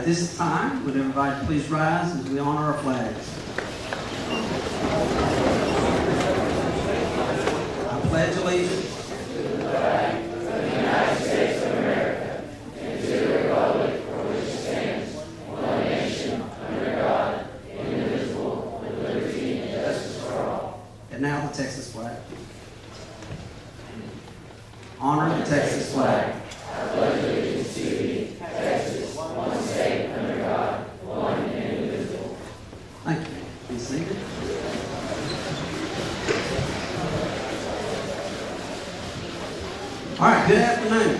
At this time, would everybody please rise as we honor our flags? I pledge allegiance to the flag of the United States of America and to the republic for which it stands, one nation, under God, indivisible, with liberty and justice for all. And now the Texas flag. Honor the Texas flag. I pledge allegiance to thee, Texas, one state, under God, one and indivisible. Thank you. Be seated. All right, good afternoon.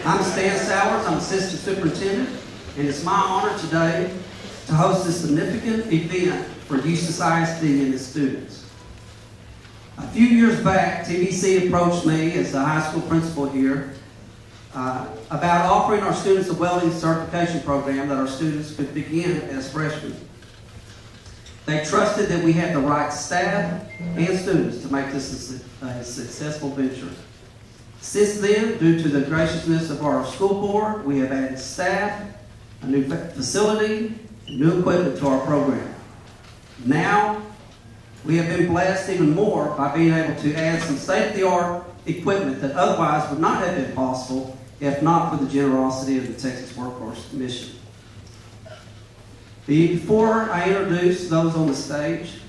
I'm Stan Sowers. I'm Assistant Superintendent, and it's my honor today to host this significant event for USIS ISD and its students. A few years back, TWC approached me as the high school principal here about offering our students a welding certification program that our students could begin as freshmen. They trusted that we had the right staff and students to make this a successful venture. Since then, due to the graciousness of our school board, we have added staff, a new facility, and new equipment to our program. Now, we have been blessed even more by being able to add some state-of-the-art equipment that otherwise would not have been possible if not for the generosity of the Texas Workforce Commission. Before I introduce those on the stage,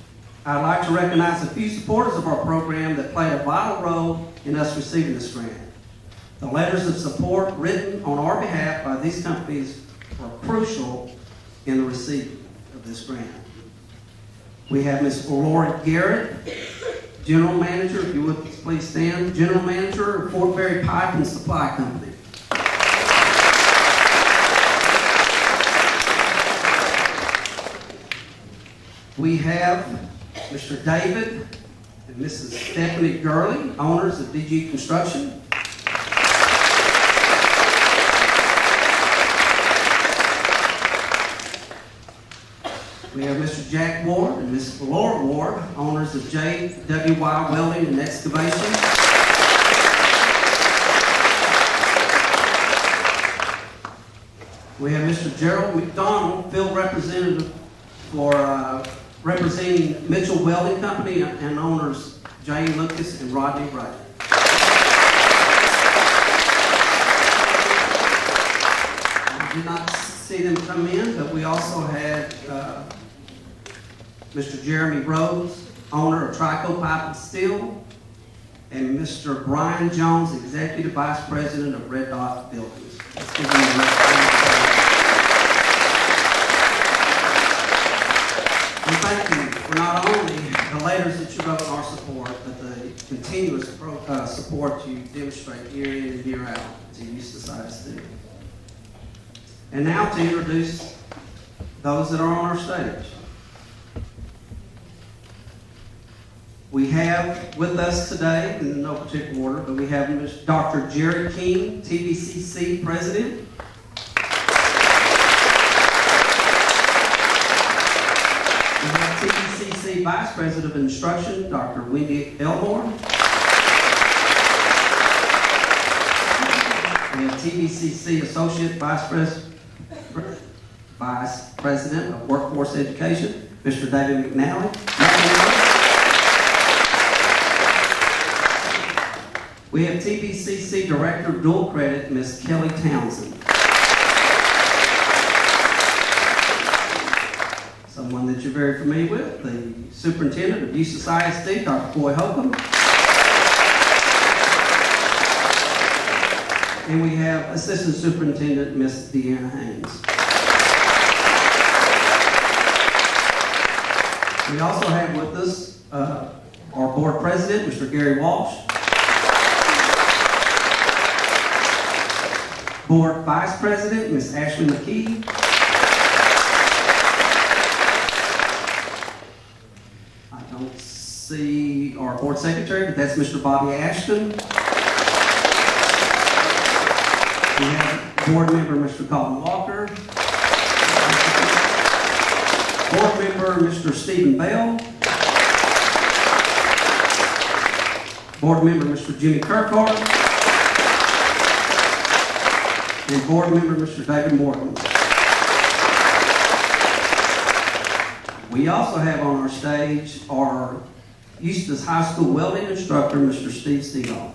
I'd like to recognize a few supporters of our program that played a vital role in us receiving this grant. The letters of support written on our behalf by these companies were crucial in the receipt of this grant. We have Ms. Laura Garrett, General Manager, if you would please stand, General Manager of Fort Berry Pipe and Supply Company. We have Mr. David and Mrs. Stephanie Gurley, owners of DG Construction. We have Mr. Jack Ward and Ms. Laura Ward, owners of JWY Welding and Excavation. We have Mr. Gerald McDonald, field representative for representing Mitchell Welding Company and owners Jay Lucas and Rodney Wright. I did not see them come in, but we also had Mr. Jeremy Rose, owner of Trico Pipe and Steel, and Mr. Brian Jones, Executive Vice President of Red Dot Buildings. Let's give them a round. And thank you for not only the letters that you wrote in our support, but the continuous support you demonstrate year in and year out to USIS ISD. And now to introduce those that are on our stage. We have with us today, in no particular order, but we have Dr. Jerry King, TWC President. We have TWC Vice President of Instruction, Dr. Wendy Elmore. We have TWC Associate Vice President of Workforce Education, Mr. David McNally. We have TVCC Director of Dual Credit, Ms. Kelly Townsend. Someone that you're very familiar with, the Superintendent of USIS ISD, Dr. Boy Holcomb. And we have Assistant Superintendent, Ms. Deanna Haynes. We also have with us our Board President, Mr. Gary Walsh. Board Vice President, Ms. Ashley McKee. I don't see our Board Secretary, but that's Mr. Bobby Ashton. We have Board Member, Mr. Colin Walker. Board Member, Mr. Stephen Bell. Board Member, Mr. Jimmy Kirkhart. and board member, Mr. David Morgan. We also have on our stage our Eustis High School welding instructor, Mr. Steve Seagal.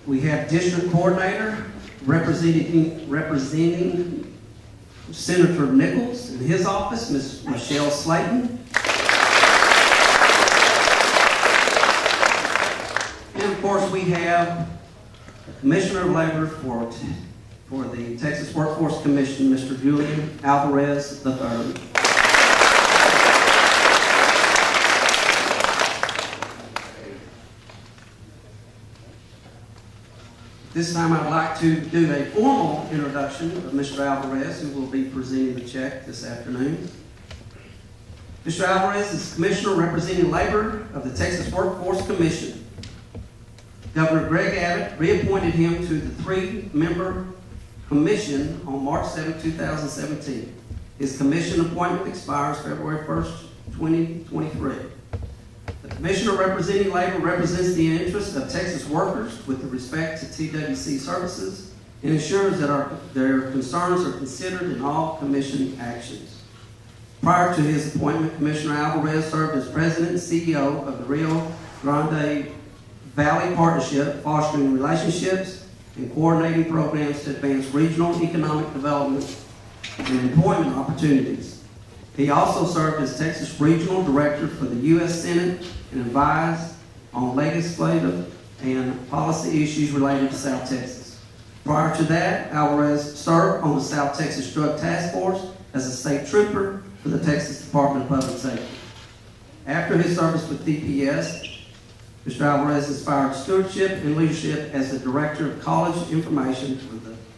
We have district coordinator representing Senator Nichols in his office, Ms. Michelle Slayton. And of course, we have the Commissioner of Labor for the Texas Workforce Commission, Mr. Julian Alvarez III. This time I'd like to do a formal introduction of Mr. Alvarez, who will be presenting the check this afternoon. Mr. Alvarez is Commissioner representing Labor of the Texas Workforce Commission. Governor Greg Abbott reappointed him to the 3-member commission on March 7, 2017. His commission appointment expires February 1st, 2023. The Commissioner representing Labor represents the interests of Texas workers with respect to TWC services and ensures that their concerns are considered in all Commission actions. Prior to his appointment, Commissioner Alvarez served as President and CEO of the Rio Grande Valley Partnership, fostering relationships and coordinating programs to advance regional economic development and employment opportunities. He also served as Texas Regional Director for the U.S. Senate and advised on legislative and policy issues related to South Texas. Prior to that, Alvarez served on the South Texas Drug Task Force as a state trooper for the Texas Department of Public Safety. After his service with DPS, Mr. Alvarez inspired stewardship and leadership as the Director of College Information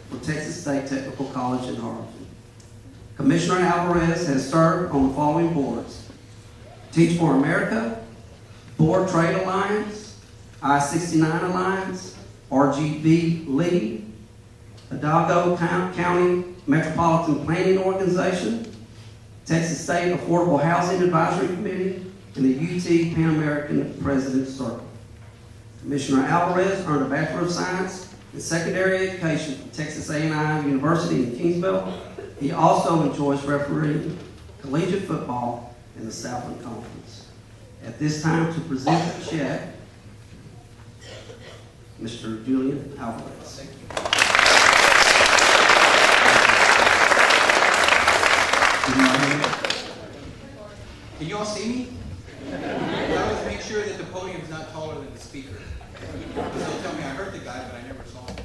for Texas State Technical College in Arlington. Commissioner Alvarez has served on the following boards: Teach for America, Board Trade Alliance, I-69 Alliance, RGB League, Hidalgo County Metropolitan Planning Organization, Texas State Affordable Housing Advisory Committee, and the UT Pan American President's Circle. Commissioner Alvarez earned a Bachelor of Science in Secondary Education from Texas A&I University in Kingsville. He also enjoys refereeing collegiate football in the Southland Conference. At this time, to present the check, Mr. Julian Alvarez. Thank you. Can you all see me? I always make sure that the podium is not taller than the speaker. Because they'll tell me I heard the guy, but I never saw him.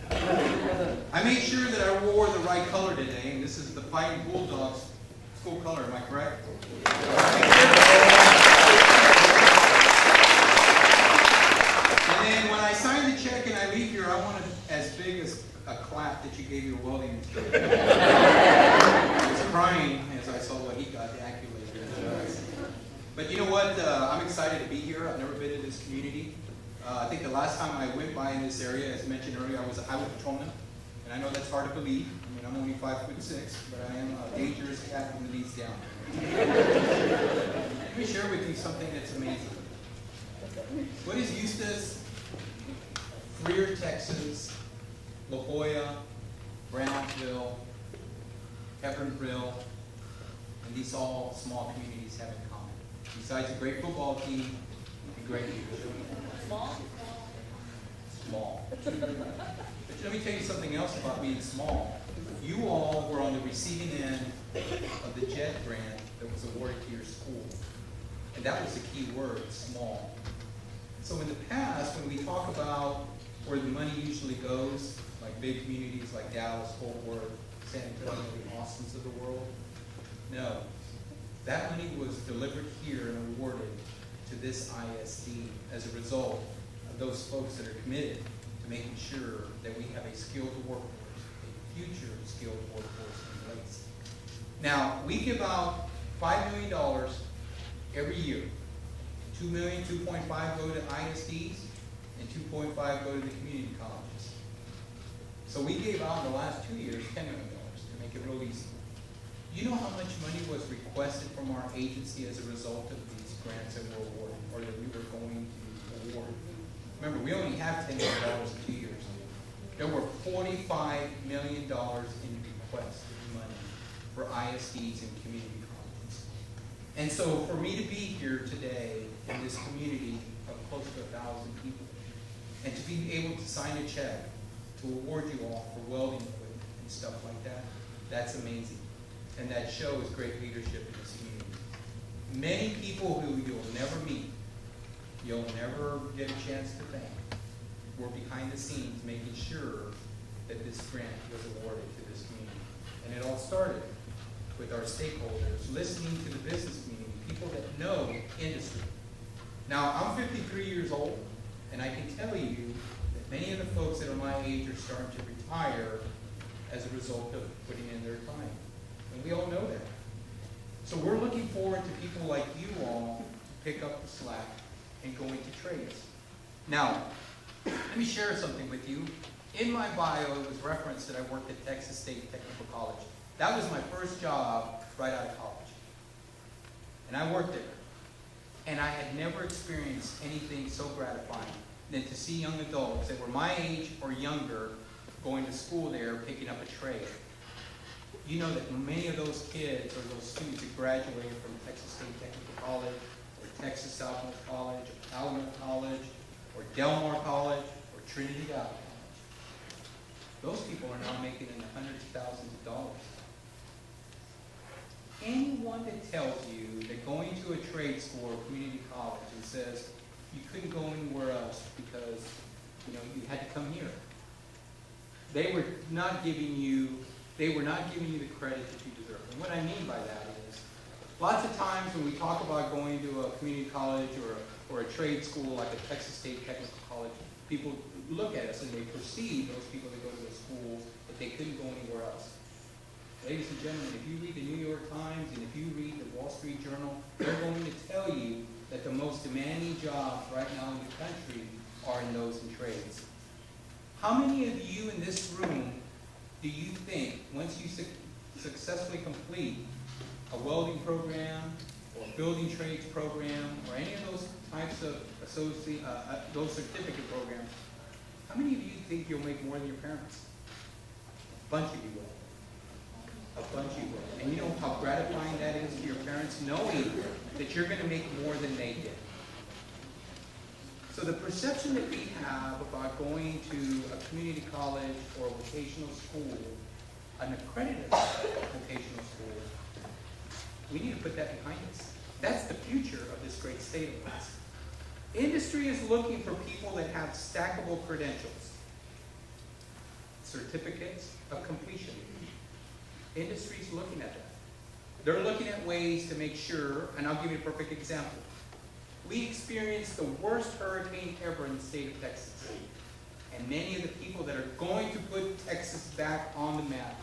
I made sure that I wore the right color today, and this is the Fighting Bulldogs school color. Am I correct? And then when I sign the check and I leave here, I want it as big as a clap that you gave your welding instructor. I was crying as I saw what he got the accolade. But you know what? I'm excited to be here. I've never been to this community. I think the last time I went by in this area, as mentioned earlier, I was a highway patrolman. And I know that's hard to believe. I mean, I'm only 5'6", but I am a dangerous cat from the knees down. Let me share with you something that's amazing. What is Eustis, Freer, Texas, La Jolla, Brownsville, Hebronville, and these all small communities have in common? Besides a great football team and great leadership. Small. But let me tell you something else about being small. You all were on the receiving end of the JET grant that was awarded to your school. And that was the key word, small. So in the past, when we talk about where the money usually goes, like big communities like Dallas, Fort Worth, San Antonio, the Austins of the world, no. That money was delivered here and awarded to this ISD as a result of those folks that are committed to making sure that we have a skilled workforce, a future skilled workforce in place. Now, we give out $5 million every year. $2 million, 2.5 go to ISDs, and 2.5 go to the community colleges. So we gave out in the last 2 years $10 million to make it real easy. You know how much money was requested from our agency as a result of these grants that were awarded, or that we were going to award. Remember, we only have $10 million in 2 years. There were $45 million in requests of money for ISDs and community colleges. And so for me to be here today in this community of close to 1,000 people, and to be able to sign a check to award you all for welding equipment and stuff like that, that's amazing. And that shows great leadership in this community. Many people who you'll never meet, you'll never get a chance to thank, were behind the scenes making sure that this grant was awarded to this community. And it all started with our stakeholders, listening to the business community, people that know industry. Now, I'm 53 years old, and I can tell you that many of the folks that are my age are starting to retire as a result of putting in their time. And we all know that. So we're looking forward to people like you all to pick up the slack and go into trades. Now, let me share something with you. In my bio, it was referenced that I worked at Texas State Technical College. That was my first job right out of college. And I worked there. And I had never experienced anything so gratifying than to see young adults that were my age or younger going to school there, picking up a trade. You know that many of those kids or those students that graduated from Texas State Technical College, or Texas Southwest College, or Alamo College, or Del Mar College, or Trinity Valley College. Those people are now making in the hundreds of thousands of dollars. Anyone that tells you that going to a trade school or community college and says you couldn't go anywhere else because you had to come here, they were not giving you the credit that you deserve. And what I mean by that is, lots of times when we talk about going to a community college or a trade school like a Texas State Technical College, people look at us and they perceive those people that go to the schools that they couldn't go anywhere else. Ladies and gentlemen, if you read the New York Times and if you read the Wall Street Journal, they're going to tell you that the most demanding jobs right now in the country are in those in trades. How many of you in this room do you think, once you successfully complete a welding program or a building trades program or any of those types of those certificate programs, how many of you think you'll make more than your parents? A bunch of you will. A bunch of you will. And you know how gratifying that is to your parents, knowing that you're going to make more than they did. So the perception that we have about going to a community college or a vocational school, an accredited vocational school, we need to put that behind us. That's the future of this great state of ours. Industry is looking for people that have stackable credentials, certificates of completion. Industry is looking at that. They're looking at ways to make sure, and I'll give you a perfect example. We experienced the worst hurricane ever in the state of Texas. And many of the people that are going to put Texas back on the map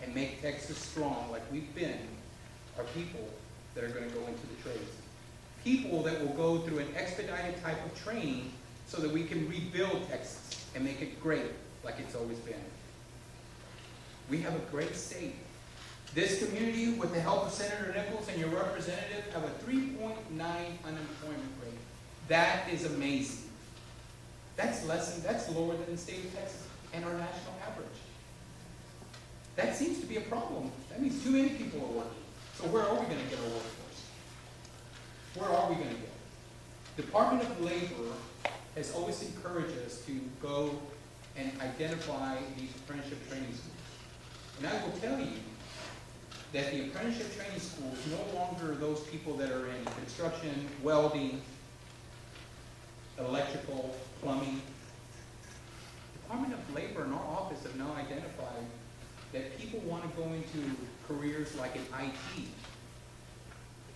and make Texas strong like we've been are people that are going to go into the trades. People that will go through an expedited type of training so that we can rebuild Texas and make it great like it's always been. We have a great state. This community, with the help of Senator Nichols and your representative, have a 3.9 unemployment rate. That is amazing. That's lower than the state of Texas and our national average. That seems to be a problem. That means too many people are working. So where are we going to get our workforce? Where are we going to get it? Department of Labor has always encouraged us to go and identify these apprenticeship training schools. And I will tell you that the apprenticeship training schools no longer are those people that are in construction, welding, electrical, plumbing. Department of Labor and our office have now identified that people want to go into careers like in IT.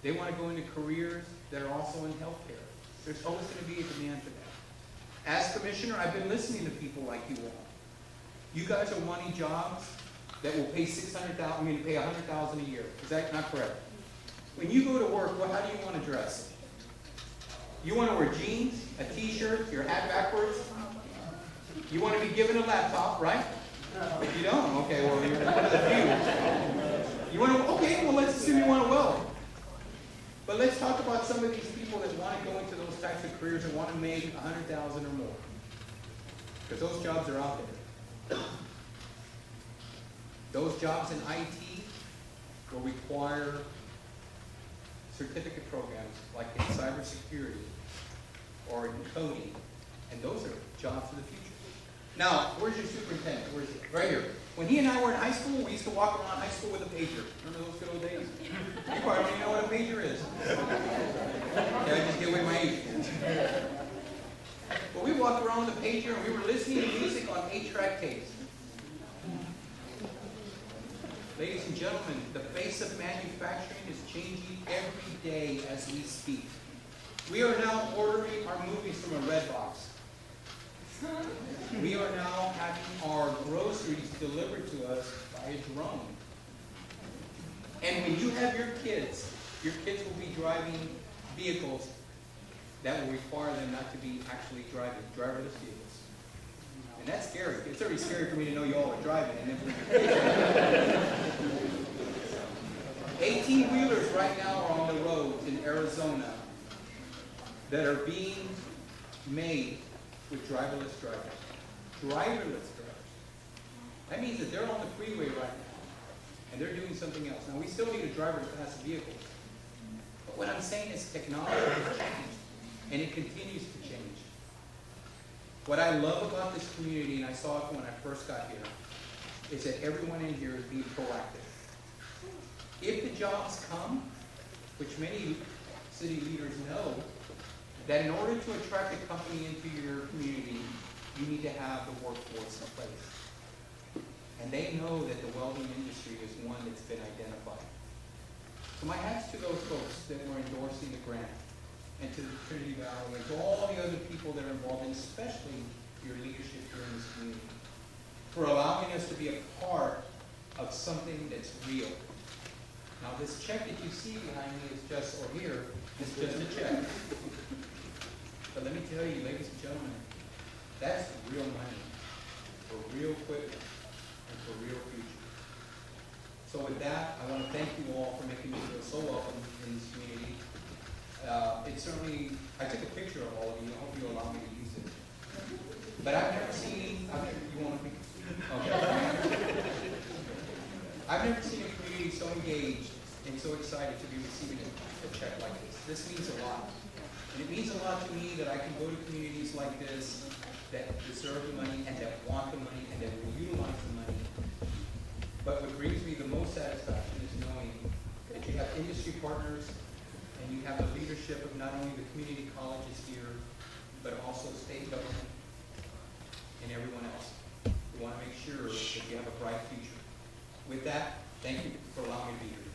They want to go into careers that are also in healthcare. There's always going to be a demand for that. As commissioner, I've been listening to people like you all. You guys are wanting jobs that will pay pay $100,000 a year. Is that not correct? When you go to work, how do you want to dress? You want to wear jeans, a t-shirt, your hat backwards? You want to be given a laptop, right? If you don't, okay, well, you're one of the few. You want to, okay, well, let's assume you want to weld. But let's talk about some of these people people that want to go into those types of careers and want to make $100,000 or more. Because those jobs are out there. Those jobs in IT will require certificate programs like in cybersecurity or in coding, and those are jobs of the future. Now, where's your superintendent? Where's he? Right here. When he and I were in high school, we used to walk around high school with a pager. Remember those good old days? You probably don't even know what a pager is. Yeah, I just give away my age. But we walked around with a pager and we were listening to music on 8-track tapes. Ladies and gentlemen, the face of manufacturing is changing every day as we speak. We are now ordering our movies from a red box. We are now having our groceries delivered to us by a drone. And when you have your kids will be driving vehicles that will require them not to be actually driving driverless vehicles. And that's scary. It's already scary for me to know you all are driving. And then 18-wheelers right now are on the roads in Arizona that are being made with driverless drivers. Driverless drivers. That means that they're on the freeway right now, and they're doing something else. Now, we still need a driver to pass vehicles. But what I'm saying is technology has changed, and it continues to change. What I love about this community, and I saw it when I first got here, is that everyone in here is being proactive. If the jobs come, which many city leaders know, that in order to attract a company into your community, you need to have the workforce in place. And they know that the welding industry is one that's been identified. So my hat's to those folks that were endorsing the grant, and to the Trinity Valley, and to all the other people that are involved, and especially your leadership here in this community, for allowing us to be a part of something that's real. Now this check that you see behind me is just, or here, is just a check. But let me tell you, ladies and gentlemen, that's real money for real equipment and for real future. So with that, I want to thank you all for making me feel so welcome in this community. It certainly, I took a picture of all of you. I hope you allow me to use it. But I've never seen, you want to be? Okay. I've never seen a community so engaged and so excited to be receiving a check like this. This means a lot. And it means a lot to me that I can go to communities like this that deserve the money and that want the money and that will utilize the money. But what brings me the most satisfaction is knowing that you have industry partners and you have the leadership of not only the community colleges here, but also state government and everyone else. We want to make sure that you have a bright future. With that, thank you for allowing me to be here.